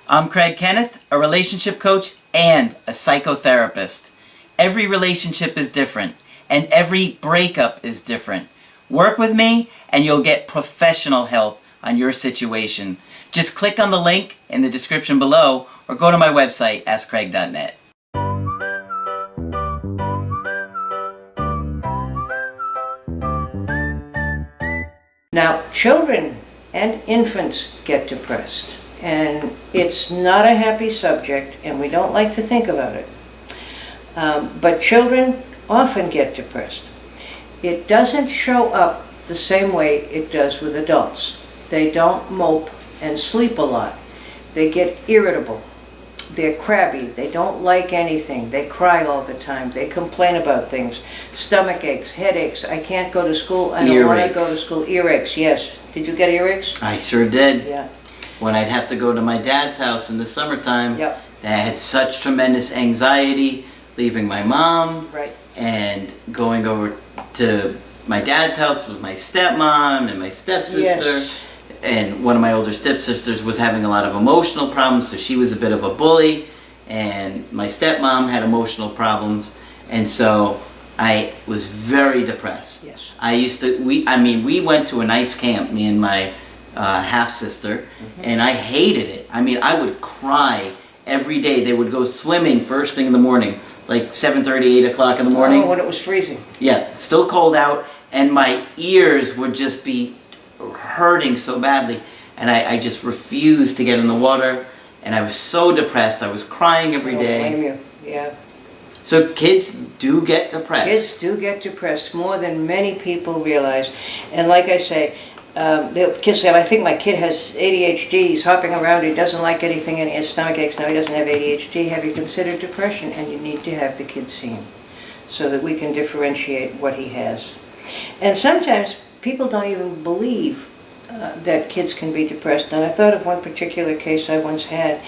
I'm Craig Kenneth, a relationship coach and a psychotherapist. Every relationship is different, and every breakup is different. Work with me, and you'll get professional help on your situation. Just click on the link in the description below, or go to my website, askcraig.net. Now, children and infants get depressed, and it's not a happy subject, and we don't like to think about it. But children often get depressed. It doesn't show up the same way it does with adults. They don't mope and sleep a lot. They get irritable. They're crabby. They don't like anything. They cry all the time. They complain about things. Stomach aches, headaches. I can't go to school. I don't want to go to school. Earaches, yes. Did you get earaches? I sure did. Yeah. When I'd have to go to my dad's house in the summertime, Yep. I had such tremendous anxiety leaving my mom Right. and going over to my dad's house with my stepmom and my stepsister. Yes. And one of my older stepsisters was having a lot of emotional problems, so she was a bit of a bully. And my stepmom had emotional problems, and so I was very depressed. Yes. We went to a nice camp, me and my half-sister, and I hated it. I mean, I would cry every day. They would go swimming first thing in the morning, like 7:30, 8 o'clock in the morning. Oh, when it was freezing. Yeah, still cold out, and my ears would just be hurting so badly, and I just refused to get in the water, and I was so depressed. I was crying every I don't day. blame you. Yeah. So kids do get depressed. Kids do get depressed more than many people realize. And like I say, the kids say, I think my kid has ADHD, he's hopping around, he doesn't like anything, and he has stomach aches. No, he doesn't have ADHD. Have you considered depression? And you need to have the kid seen so that we can differentiate what he has. And sometimes people don't even believe that kids can be depressed. And I thought of one particular case I once had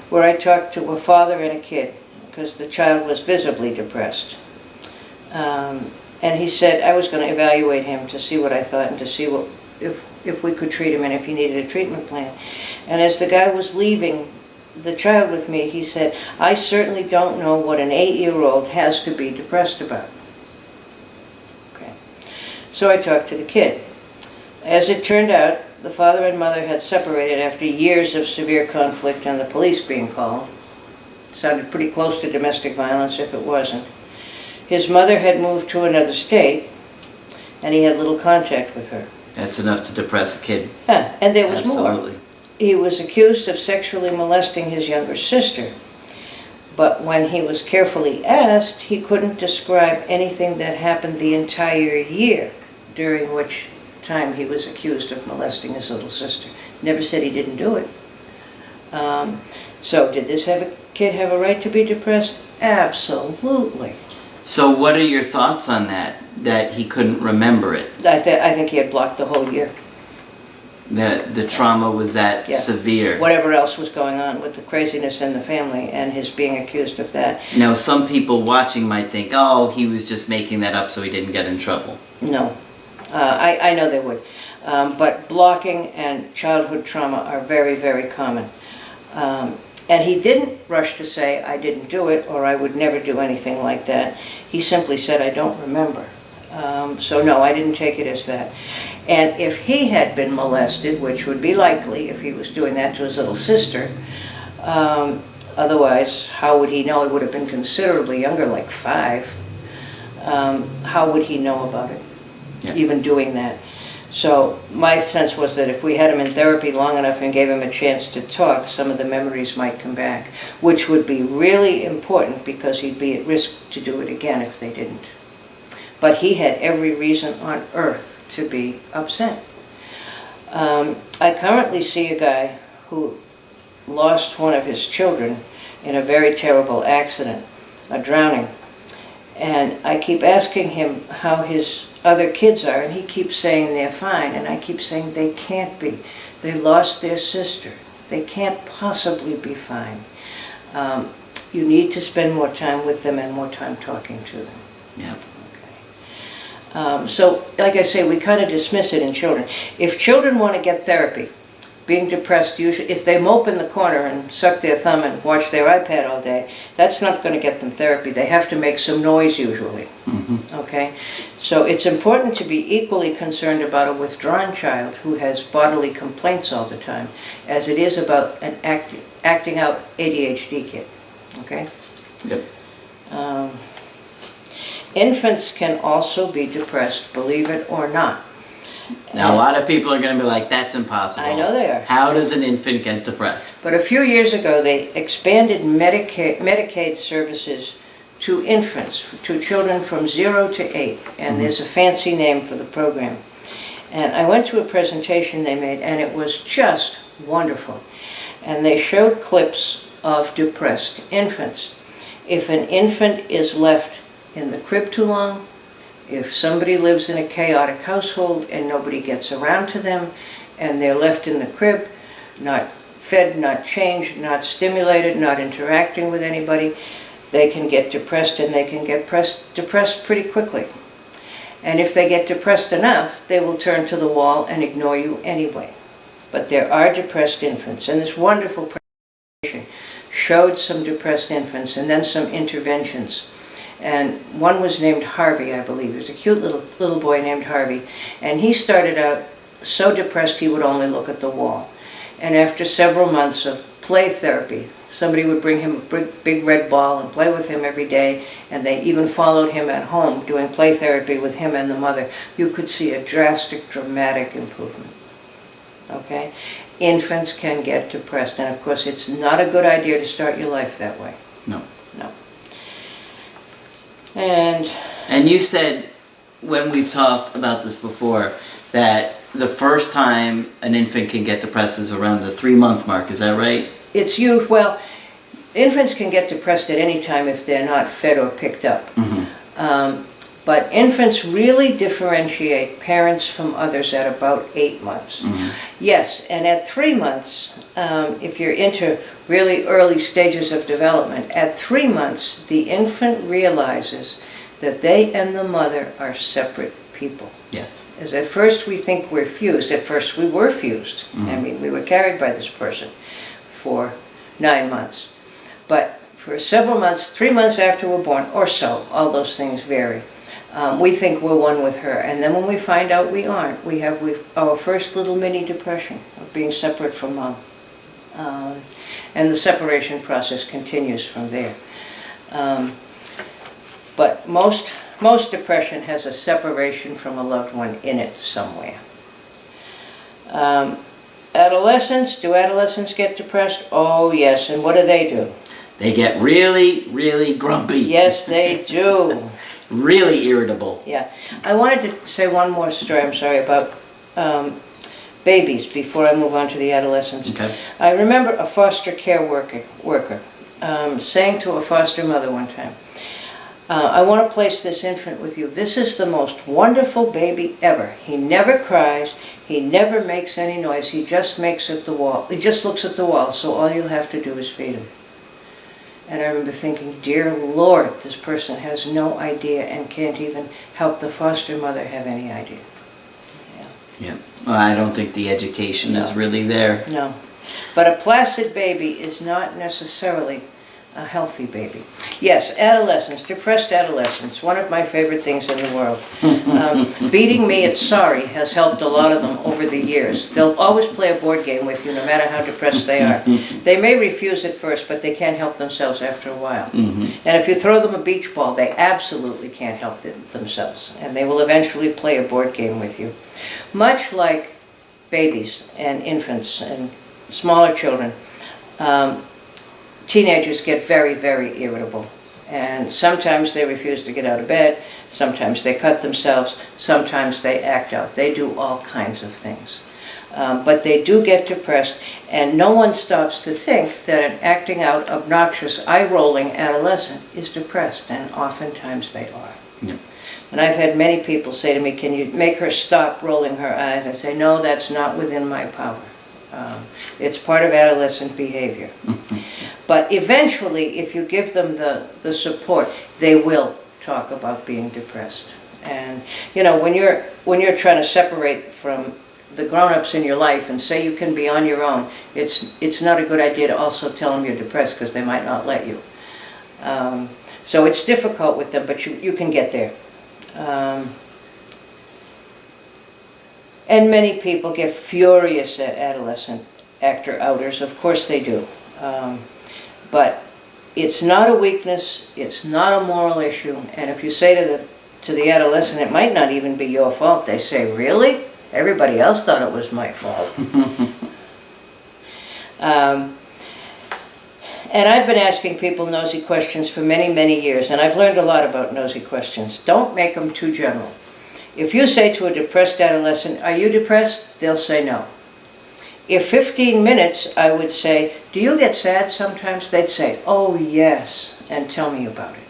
where I talked to a father and a kid because the child was visibly depressed. And he said I was going to evaluate him to see what I thought and to see if we could treat him and if he needed a treatment plan. And as the guy was leaving the child with me, he said, I certainly don't know what an 8-year-old has to be depressed about. Okay. So I talked to the kid. As it turned out, the father and mother had separated after years of severe conflict and the police being called. It sounded pretty close to domestic violence if it wasn't. His mother had moved to another state, and he had little contact with her. That's enough to depress a kid. Yeah, and there was Absolutely. more. He was accused of sexually molesting his younger sister, but when he was carefully asked, he couldn't describe anything that happened the entire year during which time he was accused of molesting his little sister. Never said he didn't do it. So did this kid have a right to be depressed? Absolutely. So what are your thoughts on that he couldn't remember it? I think he had blocked the whole year. The trauma was that severe. Whatever else was going on with the craziness in the family and his being accused of that. Now, some people watching might think, oh, he was just making that up so he didn't get in trouble. No. I know they would. But blocking and childhood trauma are very, very common. And he didn't rush to say, I didn't do it, or I would never do anything like that. He simply said, I don't remember. So no, I didn't take it as that. And if he had been molested, which would be likely if he was doing that to his little sister, otherwise, how would he know? He would have been considerably younger, like 5. How would he know about it, even doing that? So my sense was that if we had him in therapy long enough and gave him a chance to talk, some of the memories might come back, which would be really important because he'd be at risk to do it again if they didn't. But he had every reason on earth to be upset. I currently see a guy who lost one of his children in a very terrible accident, a drowning. And I keep asking him how his other kids are, and he keeps saying they're fine, and I keep saying they can't be. They lost their sister. They can't possibly be fine. You need to spend more time with them and more time talking to them. Yeah. Okay. So, like I say, we kind of dismiss it in children. If children want to get therapy being depressed, usually, if they mope in the corner and suck their thumb and watch their iPad all day, that's not going to get them therapy. They have to make some noise usually. Okay? So it's important to be equally concerned about a withdrawn child who has bodily complaints all the time as it is about an acting out ADHD kid. Okay? Yep. Infants can also be depressed, believe it or not. Now, a lot of people are going to be like, that's impossible. I know they are. How does an infant get depressed? But a few years ago, they expanded Medicaid services to infants, to children from 0 to 8, and there's a fancy name for the program. And I went to a presentation they made, and it was just wonderful. And they showed clips of depressed infants. If an infant is left in the crib too long, if somebody lives in a chaotic household and nobody gets around to them, and they're left in the crib, not fed, not changed, not stimulated, not interacting with anybody, they can get depressed, and they can get depressed pretty quickly. And if they get depressed enough, they will turn to the wall and ignore you anyway. But there are depressed infants, and this wonderful presentation showed some depressed infants and then some interventions. And one was named Harvey, I believe. It was a cute little boy named Harvey. And he started out so depressed he would only look at the wall. And after several months of play therapy, somebody would bring him a big red ball and play with him every day. And they even followed him at home doing play therapy with him and the mother. You could see a drastic, dramatic improvement. Okay? Infants can get depressed. And of course, it's not a good idea to start your life that way. No. No. And you said, when we've talked about this before, that the first time an infant can get depressed is around the 3-month mark. Is that right? Well, infants can get depressed at any time if they're not fed or picked up. But infants really differentiate parents from others at about 8 months. Yes, and at 3 months, if you're into really early stages of development, at 3 months, the infant realizes that they and the mother are separate people. Yes. As at first we think we're fused. At first we were fused. I mean, we were carried by this person for 9 months. But for several months, 3 months after we're born, or so, all those things vary, we think we're one with her. And then when we find out we aren't, we have our first little mini depression of being separate from mom. And the separation process continues from there. But most depression has a separation from a loved one in it somewhere. Adolescents, do adolescents get depressed? Oh yes, and what do? They get really, really grumpy. Yes, they do. Really irritable. Yeah. I wanted to say one more story, I'm sorry, about babies before I move on to the adolescents. Okay. I remember a foster care worker saying to a foster mother one time, I want to place this infant with you. This is the most wonderful baby ever. He never cries. He never makes any noise. He just looks at the wall, so all you'll have to do is feed him. And I remember thinking, dear Lord, this person has no idea and can't even help the foster mother have any idea. Yeah. Well, I don't think the education is really there. No. But a placid baby is not necessarily a healthy baby. Yes, adolescents, depressed adolescents, one of my favorite things in the world. Beating me at sorry has helped a lot of them over the years. They'll always play a board game with you no matter how depressed they are. They may refuse at first, but they can't help themselves after a while. And if you throw them a beach ball, they absolutely can't help themselves. And they will eventually play a board game with you. Much like babies and infants and smaller children, teenagers get very, very irritable. And sometimes they refuse to get out of bed, sometimes they cut themselves, sometimes they act out. They do all kinds of things. But they do get depressed, and no one stops to think that an acting out, obnoxious, eye-rolling adolescent is depressed, and oftentimes they are. Yeah. And I've had many people say to me, can you make her stop rolling her eyes? I say, no, that's not within my power. It's part of adolescent behavior. But eventually, if you give them the support, they will talk about being depressed. And you know, when you're trying to separate from the grown-ups in your life and say you can be on your own, it's not a good idea to also tell them you're depressed, because they might not let you. So it's difficult with them, but you can get there. And many people get furious at adolescent actor-outers. Of course they do. But it's not a weakness, it's not a moral issue, and if you say to the adolescent, it might not even be your fault, they say, really? Everybody else thought it was my fault. And I've been asking people nosy questions for many, many years, and I've learned a lot about nosy questions. Don't make them too general. If you say to a depressed adolescent, are you depressed? They'll say no. If 15 minutes, I would say, do you get sad sometimes? They'd say, oh yes, and tell me about it.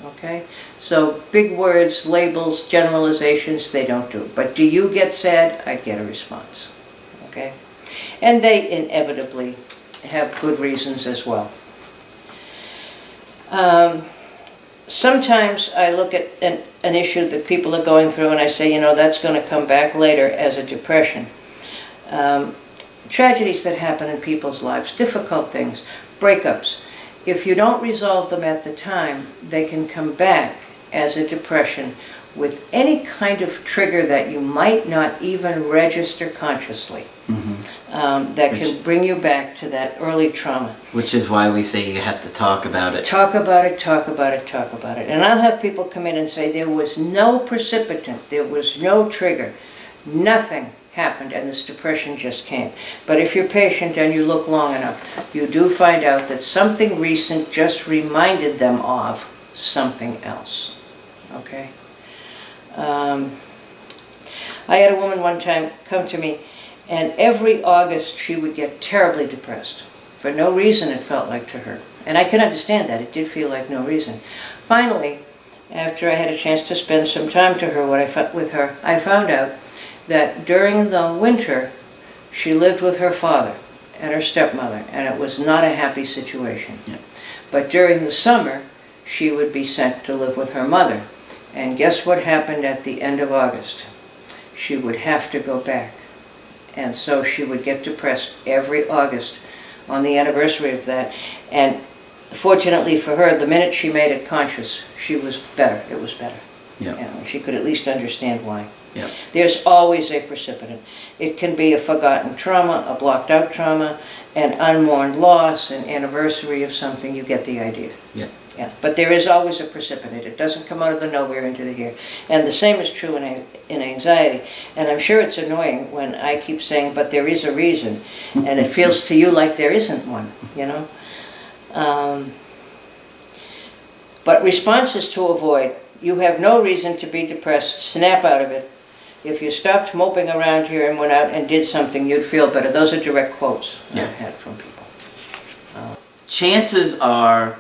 Okay? So big words, labels, generalizations, they don't do. But do you get sad? I'd get a response. Okay? And they inevitably have good reasons as well. Sometimes I look at an issue that people are going through and I say, you know, that's going to come back later as a depression. Tragedies that happen in people's lives, difficult things, breakups. If you don't resolve them at the time, they can come back as a depression with any kind of trigger that you might not even register consciously. That can bring you back to that early trauma. Which is why we say you have to talk about it. Talk about it, talk about it, talk about it. And I'll have people come in and say there was no precipitant, there was no trigger, nothing happened, and this depression just came. But if you're patient and you look long enough, you do find out that something recent just reminded them of something else. Okay? I had a woman one time come to me, and every August she would get terribly depressed. For no reason, it felt like to her. And I can understand that. It did feel like no reason. Finally, after I had a chance to spend some time with her, I found out that during the winter, she lived with her father and her stepmother, and it was not a happy situation. Yeah. But during the summer, she would be sent to live with her mother. And guess what happened at the end of August? She would have to go back. And so she would get depressed every August on the anniversary of that. And fortunately for her, the minute she made it conscious, she was better. It was better. Yeah. And she could at least understand why. Yeah. There's always a precipitant. It can be a forgotten trauma, a blocked out trauma, an unmourned loss, an anniversary of something. You get the idea. Yeah. Yeah. But there is always a precipitant. It doesn't come out of the nowhere into the here. And the same is true in anxiety. And I'm sure it's annoying when I keep saying, but there is a reason. And it feels to you like there isn't one, you know. But responses to avoid. You have no reason to be depressed. Snap out of it. If you stopped moping around here and went out and did something, you'd feel better. Those are direct quotes I've had from people. Chances are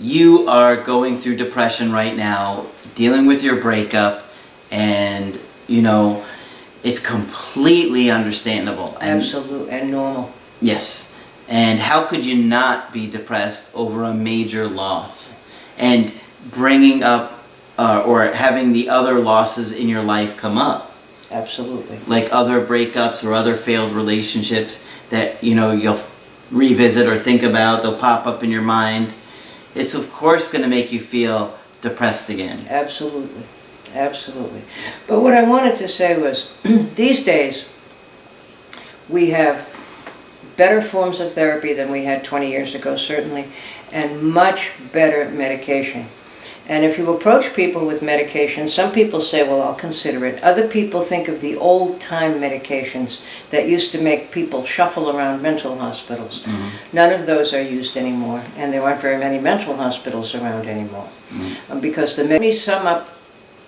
you are going through depression right now, dealing with your breakup, and, you know, it's completely understandable. Absolute and normal. Yes. And how could you not be depressed over a major loss? And bringing up or having the other losses in your life come up. Absolutely. Like other breakups or other failed relationships that, you know, you'll revisit or think about, they'll pop up in your mind. It's of course going to make you feel depressed again. Absolutely. Absolutely. But what I wanted to say was, these days, we have better forms of therapy than we had 20 years ago, certainly, and much better medication. And if you approach people with medication, some people say, well, I'll consider it. Other people think of the old-time medications that used to make people shuffle around mental hospitals. Mm-hmm. None of those are used anymore, and there aren't very many mental hospitals around anymore. Mm-hmm. Because the many sum up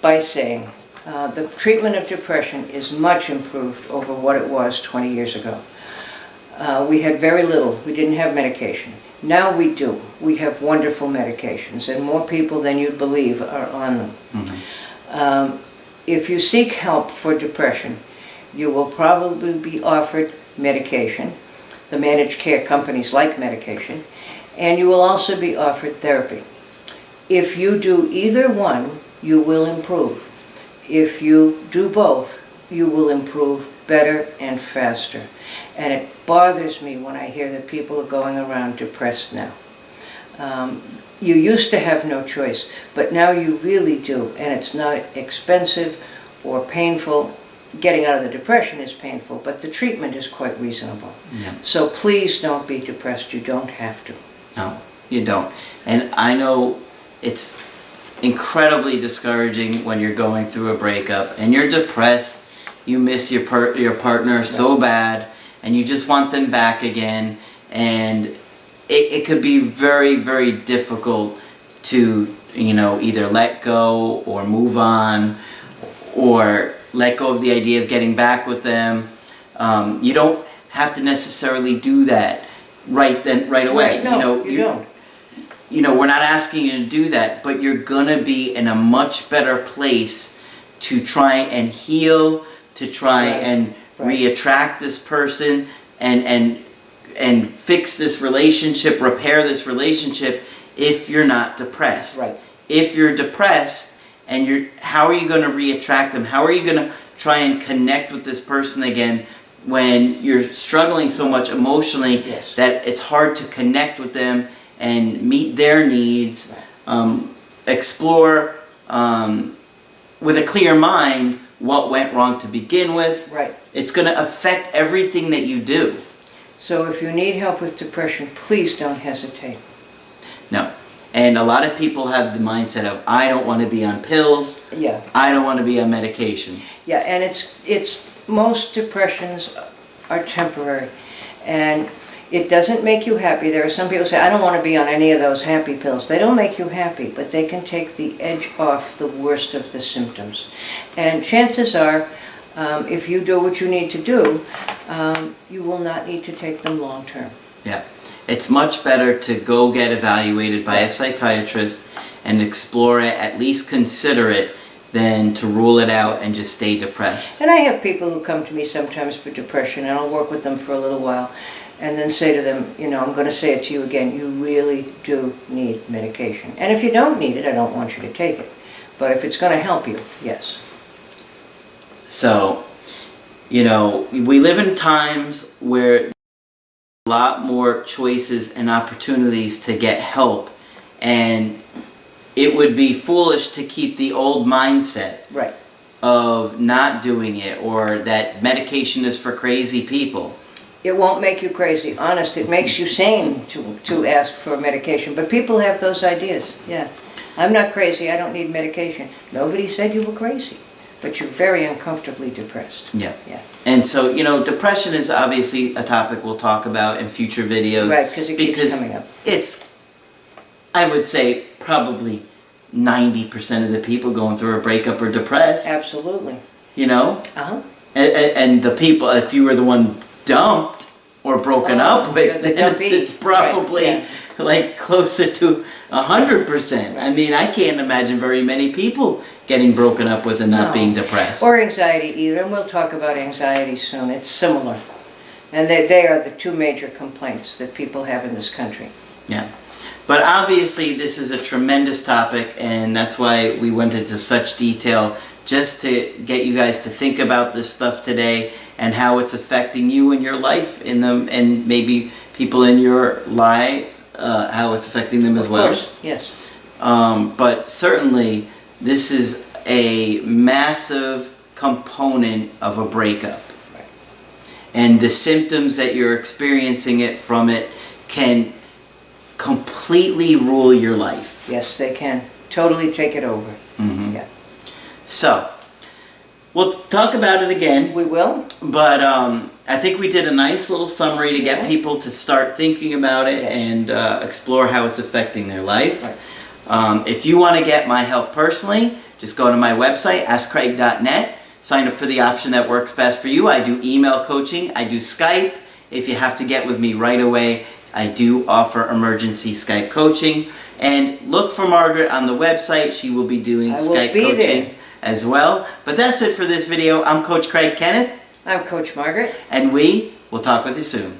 by saying the treatment of depression is much improved over what it was 20 years ago. We had very little. We didn't have medication. Now we do. We have wonderful medications, and more people than you'd believe are on them. Mm-hmm. If you seek help for depression, you will probably be offered medication. The managed care companies like medication. And you will also be offered therapy. If you do either one, you will improve. If you do both, you will improve better and faster. And it bothers me when I hear that people are going around depressed now. You used to have no choice, but now you really do, and it's not expensive or painful. Getting out of the depression is painful, but the treatment is quite reasonable. Yeah. So please don't be depressed. You don't have to. No, you don't. And I know it's incredibly discouraging when you're going through a breakup and you're depressed. You miss your partner so bad, and you just want them back again. And it could be very, very difficult to, either let go or move on, or let go of the idea of getting back with them. You don't have to necessarily do that right away. Right, no, you don't. We're not asking you to do that, but you're gonna be in a much better place to try and heal, to try and reattract this person, and fix this relationship, repair this relationship, if you're not depressed. Right. If you're depressed, how are you going to reattract them? How are you going to try and connect with this person again when you're struggling so much emotionally that it's hard to connect with them and meet their needs, explore with a clear mind what went wrong to begin with. Right. It's going to affect everything that you do. So if you need help with depression, please don't hesitate. No. And a lot of people have the mindset of, I don't want to be on pills. Yeah. I don't want to be on medication. Yeah, and it's most depressions are temporary, and it doesn't make you happy. There are some people who say, I don't want to be on any of those happy pills. They don't make you happy, but they can take the edge off the worst of the symptoms. And chances are, if you do what you need to do, you will not need to take them long term. Yeah. It's much better to go get evaluated by a psychiatrist and explore it, at least consider it, than to rule it out and just stay depressed. And I have people who come to me sometimes for depression, and I'll work with them for a little while, and then say to them, I'm going to say it to you again, you really do need medication. And if you don't need it, I don't want you to take it. But if it's going to help you, yes. So, we live in times where a lot more choices and opportunities to get help, and it would be foolish to keep the old mindset of not doing it, or that medication is for crazy people. It won't make you crazy. Honest, it makes you sane to ask for medication. But people have those ideas. Yeah. I'm not crazy. I don't need medication. Nobody said you were crazy. But you're very uncomfortably depressed. Yeah. Yeah. And so, depression is obviously a topic we'll talk about in future videos. Right, because it keeps coming up. It's, I would say, probably 90% of the people going through a breakup are depressed. Absolutely. Uh-huh. And the people, if you were the one dumped or broken up with, it's probably like closer to 100%. I mean, I can't imagine very many people getting broken up with and not being depressed. Or anxiety either, and we'll talk about anxiety soon. It's similar. And they are the two major complaints that people have in this country. Yeah. But obviously this is a tremendous topic, and that's why we went into such detail, just to get you guys to think about this stuff today and how it's affecting you and your life and maybe people in your life, how it's affecting them as well. Of course, yes. But certainly this is a massive component of a breakup. Right. And the symptoms that you're experiencing from it can completely rule your life. Yes, they can. Totally take it over. Mm-hmm. Yeah. So, we'll talk about it again. We will. But I think we did a nice little summary to get people to start thinking about it and explore how it's affecting their life. Right. If you want to get my help personally, just go to my website, askcraig.net. Sign up for the option that works best for you. I do email coaching. I do Skype. If you have to get with me right away, I do offer emergency Skype coaching. And look for Margaret on the website. She will be doing Skype coaching as well. But that's it for this video. I'm Coach Craig. Kenneth. I'm Coach Margaret. And we will talk with you soon.